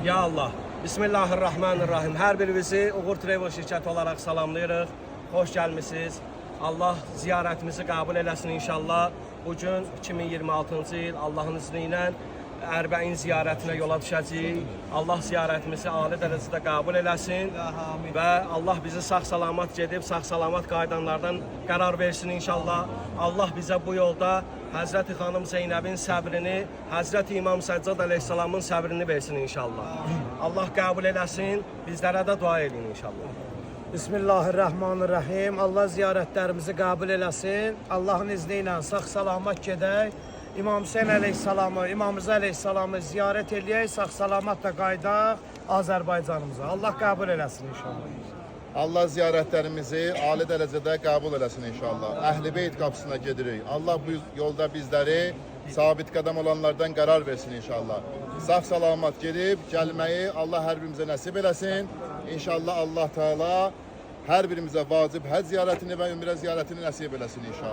Ya Allah. Bismillahirrahmanirrahim. Hər birinizi Uğur Travel şirkəti olaraq salamlayırıq. Xoş gəlmisiniz. Allah ziyarətimizi qəbul eləsin inşallah. Bugün 2026-cı il Allahın izni ilə Ərbəin ziyarətinə yola düşəcəyik. Allah ziyarətimizi ali dərəcədə qəbul eləsin və Allah bizi sağ-salamat gedib, sağ-salamat qaydanlardan qərar versin inşallah. Allah bizə bu yolda Həzrəti xanım Zeynəbin səbrini, Həzrəti İmam Səccad əleyhissalamın səbrini versin inşallah. Allah qəbul eləsin, bizlərə də dua edin inşallah. Bismillahirrahmanirrahim. Allah ziyarətlərimizi qəbul eləsin. Allahın izni ilə sağ-salamat gedək. İmam Hüseyin əleyhissalamı, İmam Rıza əleyhissalamı ziyarət eləyək, sağ-salamat da qaydaq Azərbaycanımıza. Allah qəbul eləsin inşallah. Allah ziyarətlərimizi ali dərəcədə qəbul eləsin inşallah. Əhl-i Beyt qapısına gedirik. Allah bu yolda bizləri sabit qədəm olanlardan qərar versin inşallah. Sağ-salamat gedib gəlməyi Allah hər birimizə nəsib eləsin. İnşallah Allah Teala hər birimizə vacib həcc ziyarətini və ümrə ziyarətini nəsib eləsin inşallah.